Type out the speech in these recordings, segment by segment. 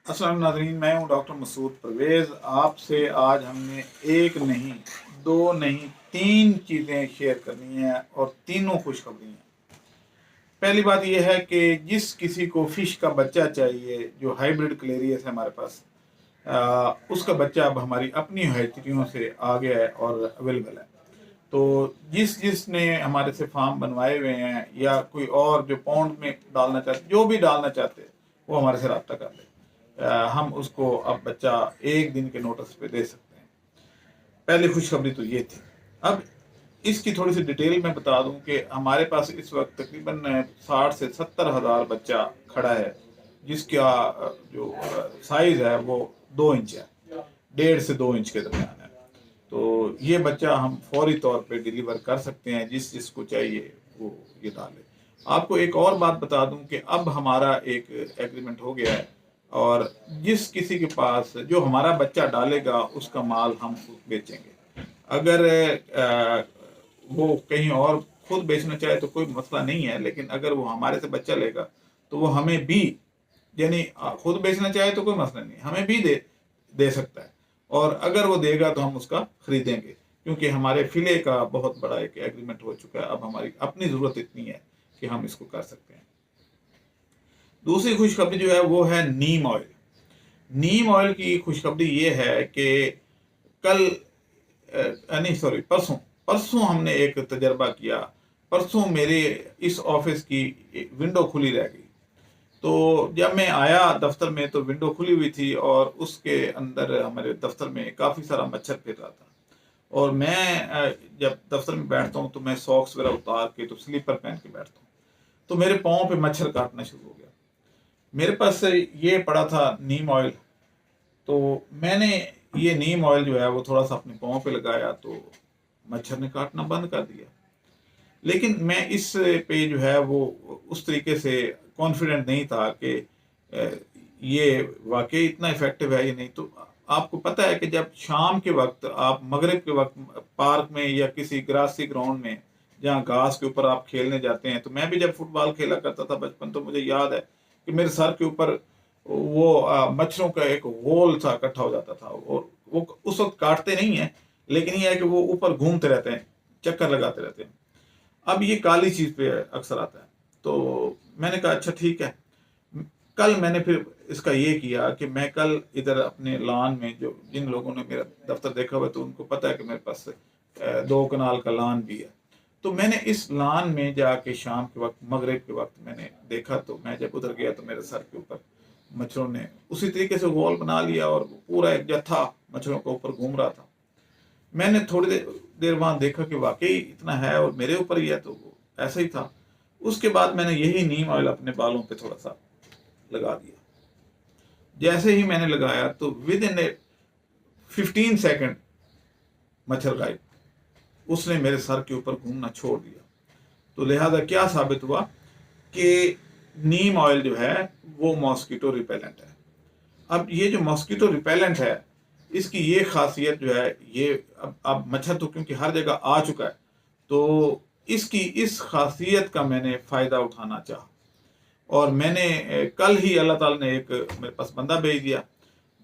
अस्सलाम नाज़रीन, मैं हूं डॉक्टर मसूद परवेज़। आपसे आज हमने एक नहीं, दो नहीं, तीन चीज़ें शेयर करनी है और तीनों खुशखबरी हैं। पहली बात यह है कि जिस किसी को फ़िश का बच्चा चाहिए, जो हाइब्रिड क्लेरियस है हमारे पास, उसका बच्चा अब हमारी अपनी हैचरियों से आ गया है और अवेलेबल है। तो जिसने हमारे से फार्म बनवाए हुए हैं या कोई और जो पौंड में डालना चाहते, जो भी डालना चाहते हैं, वो हमारे से रब्ता कर ले। हम उसको अब बच्चा एक दिन के नोटिस पे दे सकते हैं। पहली खुशखबरी तो ये थी। अब इसकी थोड़ी सी डिटेल में बता दूं कि हमारे पास इस वक्त तकरीबन 60 से 70 हज़ार बच्चा खड़ा है, जिसका जो साइज है वो 2 इंच है, 1.5 से 2 इंच के दरमियान है। तो ये बच्चा हम फौरी तौर पे डिलीवर कर सकते हैं, जिसको चाहिए वो ये डाले। आपको एक और बात बता दूं कि अब हमारा एक एग्रीमेंट हो गया है और जिस किसी के पास जो हमारा बच्चा डालेगा उसका माल हम बेचेंगे। अगर वो कहीं और खुद बेचना चाहे तो कोई मसला नहीं है, लेकिन अगर वो हमारे से बच्चा लेगा तो वो हमें भी, यानी खुद बेचना चाहे तो कोई मसला नहीं, हमें भी दे सकता है। और अगर वो देगा तो हम उसका खरीदेंगे, क्योंकि हमारे फिले का बहुत बड़ा एक एग्रीमेंट हो चुका है। अब हमारी अपनी ज़रूरत इतनी है कि हम इसको कर सकते हैं। दूसरी खुशखबरी जो है वो है नीम ऑयल। नीम ऑयल की खुशखबरी ये है कि कल नहीं सॉरी परसों परसों हमने एक तजर्बा किया। परसों मेरे इस ऑफिस की विंडो खुली रह गई। तो जब मैं आया दफ्तर में तो विंडो खुली हुई थी और उसके अंदर हमारे दफ्तर में काफ़ी सारा मच्छर फिर रहा था। और मैं जब दफ्तर में बैठता हूँ तो मैं सॉक्स वगैरह उतार के तो स्लीपर पहन के बैठता हूँ, तो मेरे पाँव पे मच्छर काटना शुरू हो गया। मेरे पास ये पड़ा था नीम ऑयल, तो मैंने ये नीम ऑयल जो है वो थोड़ा सा अपने पाँव पे लगाया तो मच्छर ने काटना बंद कर दिया। लेकिन मैं इस पे जो है वो उस तरीके से कॉन्फिडेंट नहीं था कि ये वाकई इतना इफेक्टिव है या नहीं। तो आपको पता है कि जब शाम के वक्त आप मगरिब के वक्त पार्क में या किसी ग्रासी ग्राउंड में जहाँ घास के ऊपर आप खेलने जाते हैं, तो मैं भी जब फुटबॉल खेला करता था बचपन, तो मुझे याद है कि मेरे सर के ऊपर वो मच्छरों का एक गोल सा इकट्ठा हो जाता था और वो उस वक्त काटते नहीं है, लेकिन ये है कि वो ऊपर घूमते रहते हैं, चक्कर लगाते रहते हैं। अब ये काली चीज पे अक्सर आता है। तो मैंने कहा अच्छा ठीक है। कल मैंने फिर इसका ये किया कि मैं कल इधर अपने लॉन में, जो जिन लोगों ने मेरा दफ्तर देखा हुआ तो उनको पता है कि मेरे पास 2 कनाल का लॉन भी है। तो मैंने इस लॉन में जाके शाम के वक्त मगरिब के वक्त मैंने देखा, तो मैं जब उधर गया तो मेरे सर के ऊपर मच्छरों ने उसी तरीके से गोल बना लिया और पूरा एक जत्था मच्छरों के ऊपर घूम रहा था। मैंने थोड़ी देर वहां देखा कि वाकई इतना है और मेरे ऊपर ही है, तो वो ऐसा ही था। उसके बाद मैंने यही नीम ऑयल अपने बालों पे थोड़ा सा लगा दिया। जैसे ही मैंने लगाया तो विद इन 15 सेकेंड मच्छर गायब, उसने मेरे सर के ऊपर घूमना छोड़ दिया। तो लिहाजा क्या साबित हुआ कि नीम ऑयल जो है वो मॉस्किटो रिपेलेंट है। अब ये जो मॉस्किटो रिपेलेंट है, इसकी ये खासियत जो है, ये अब मच्छर तो क्योंकि हर जगह आ चुका है, तो इसकी इस खासियत का मैंने फ़ायदा उठाना चाहा और मैंने कल ही अल्लाह ताला ने एक मेरे पास बंदा भेज दिया,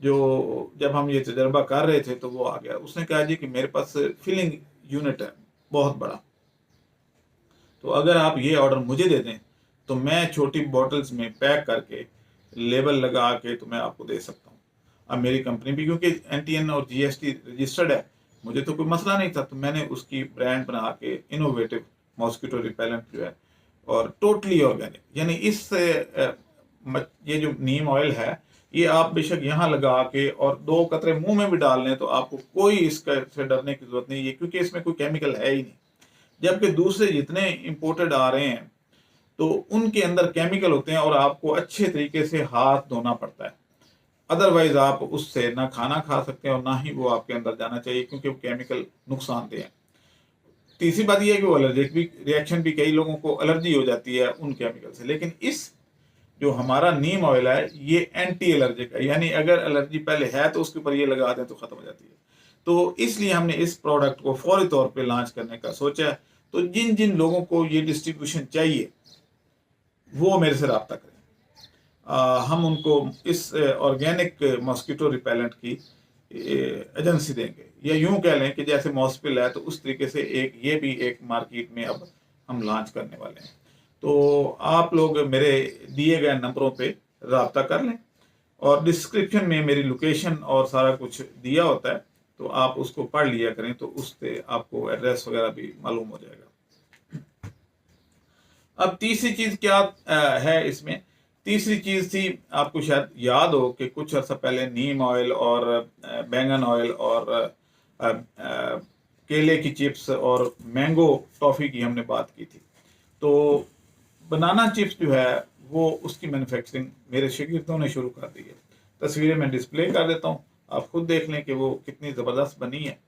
जो जब हम ये तजर्बा कर रहे थे तो वो आ गया। उसने कहा जी कि मेरे पास फिलिंग यूनिट है बहुत बड़ा, तो अगर आप ये ऑर्डर मुझे दे दें तो मैं छोटी बॉटल्स में पैक करके लेबल लगा के तो मैं आपको दे सकता हूँ। अब मेरी कंपनी भी क्योंकि NTN और GST रजिस्टर्ड है, मुझे तो कोई मसला नहीं था। तो मैंने उसकी ब्रांड बना के इनोवेटिव मॉस्किटो रिपेलेंट जो है और टोटली ऑर्गेनिक, यानी इस ये जो नीम ऑयल है, ये आप बेशक यहाँ लगा के और 2 कतरे मुंह में भी डाल लें तो आपको कोई इसका से डरने की जरूरत नहीं है, क्योंकि इसमें कोई केमिकल है ही नहीं। जबकि दूसरे जितने इंपोर्टेड आ रहे हैं तो उनके अंदर केमिकल होते हैं और आपको अच्छे तरीके से हाथ धोना पड़ता है, अदरवाइज आप उससे ना खाना खा सकते हैं और ना ही वो आपके अंदर जाना चाहिए, क्योंकि वो केमिकल नुकसानदेह है। तीसरी बात यह है कि वो एलर्जिक भी रिएक्शन भी, कई लोगों को एलर्जी हो जाती है उन केमिकल से। लेकिन इस जो हमारा नीम ऑयल है ये एंटी एलर्जिक है, यानी अगर एलर्जी पहले है तो उसके ऊपर ये लगा दें तो खत्म हो जाती है। तो इसलिए हमने इस प्रोडक्ट को फौरी तौर पे लॉन्च करने का सोचा है। तो जिन जिन लोगों को ये डिस्ट्रीब्यूशन चाहिए वो मेरे से रब्ता करें। हम उनको इस ऑर्गेनिक मॉस्किटो रिपेलेंट की एजेंसी देंगे, या यूं कह लें कि जैसे मॉस्पिल है तो उस तरीके से एक ये भी एक मार्केट में अब हम लॉन्च करने वाले हैं। तो आप लोग मेरे दिए गए नंबरों पे रब्ता कर लें, और डिस्क्रिप्शन में मेरी लोकेशन और सारा कुछ दिया होता है, तो आप उसको पढ़ लिया करें, तो उससे आपको एड्रेस वगैरह भी मालूम हो जाएगा। अब तीसरी चीज क्या है इसमें, तीसरी चीज थी, आपको शायद याद हो कि कुछ अर्सा पहले नीम ऑयल और बैंगन ऑयल और केले की चिप्स और मैंगो टॉफी की हमने बात की थी। तो बनाना चिप्स जो है वो उसकी मैन्युफैक्चरिंग मेरे शागिर्दों ने शुरू कर दी है। तस्वीरें मैं डिस्प्ले कर देता हूँ, आप खुद देख लें कि वो कितनी ज़बरदस्त बनी है।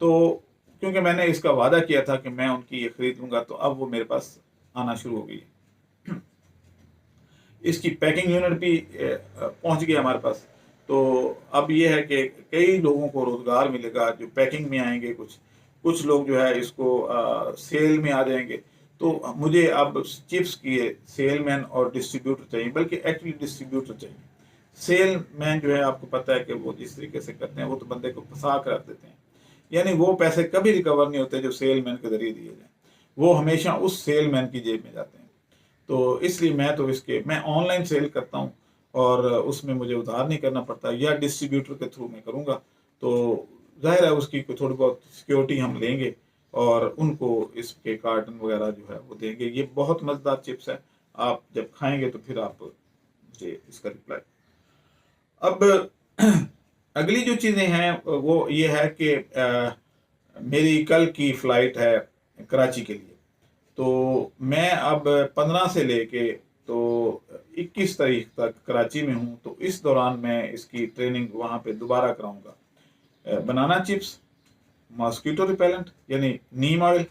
तो क्योंकि मैंने इसका वादा किया था कि मैं उनकी ये खरीद लूँगा, तो अब वो मेरे पास आना शुरू हो गई है। इसकी पैकिंग यूनिट भी पहुंच गया हमारे पास। तो अब ये है कि कई लोगों को रोजगार मिलेगा जो पैकिंग में आएंगे, कुछ कुछ लोग जो है इसको सेल में आ जाएंगे। तो मुझे अब चिप्स की सेलमैन और डिस्ट्रीब्यूटर चाहिए, बल्कि एक्चुअली डिस्ट्रीब्यूटर चाहिए। सेलमैन जो है आपको पता है कि वो जिस तरीके से करते हैं, वो तो बंदे को फंसा कर रख देते हैं, यानी वो पैसे कभी रिकवर नहीं होते जो सेलमैन के जरिए दिए जाए, वो हमेशा उस सेलमैन की जेब में जाते हैं। तो इसलिए मैं ऑनलाइन सेल करता हूँ, और उसमें मुझे उधार नहीं करना पड़ता, या डिस्ट्रीब्यूटर के थ्रू मैं करूँगा। तो जाहिर है उसकी थोड़ी बहुत सिक्योरिटी हम लेंगे, और उनको इसके कार्टन वगैरह जो है वो देंगे। ये बहुत मज़ेदार चिप्स है, आप जब खाएंगे तो फिर आप मुझे इसका रिप्लाई। अब अगली जो चीज़ें हैं वो ये है कि मेरी कल की फ़्लाइट है कराची के लिए। तो मैं अब 15 से लेके तो 21 तारीख तक कराची में हूँ, तो इस दौरान मैं इसकी ट्रेनिंग वहाँ पे दोबारा कराऊंगा। बनाना चिप्स, मॉस्किटो रिपेलेंट यानी नीम ऑयल,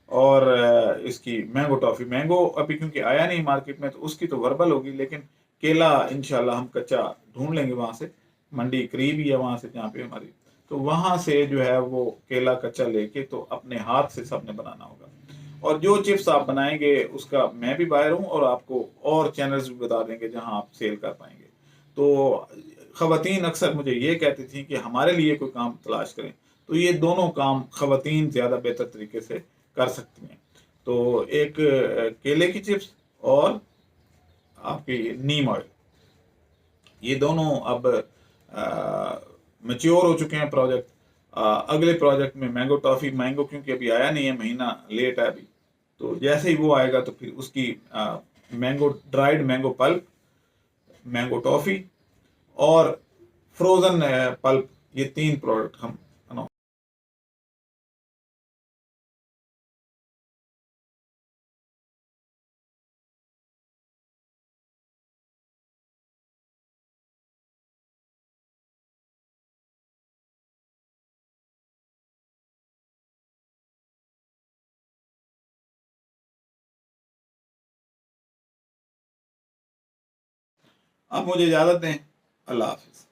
और इसकी मैंगो टॉफ़ी। मैंगो अभी क्योंकि आया नहीं मार्केट में, तो उसकी तो वर्बल होगी, लेकिन केला इंशाल्लाह हम कच्चा ढूंढ लेंगे वहाँ से, मंडी करीब ही है वहाँ से जहाँ पे हमारी, तो वहाँ से जो है वो केला कच्चा लेके तो अपने हाथ से सबने बनाना होगा। और जो चिप्स आप बनाएंगे उसका मैं भी बायर हूँ, और आपको और चैनल्स भी बता देंगे जहाँ आप सेल कर पाएंगे। तो ख़वातीन अक्सर मुझे ये कहती थी कि हमारे लिए कोई काम तलाश करें, तो ये दोनों काम ख़वातीन ज़्यादा बेहतर तरीके से कर सकती हैं। तो एक केले की चिप्स और आपकी नीम ऑयल, ये दोनों अब मैच्योर हो चुके हैं प्रोजेक्ट। अगले प्रोजेक्ट में मैंगो टॉफ़ी, मैंगो क्योंकि अभी आया नहीं है, महीना लेट है अभी, तो जैसे ही वो आएगा तो फिर उसकी mango dried mango pulp, mango toffee और फ्रोज़न पल्प, ये 3 प्रोडक्ट हम अनाउंस। अब मुझे इजाज़त दें, अल्लाह हाफ़िज़।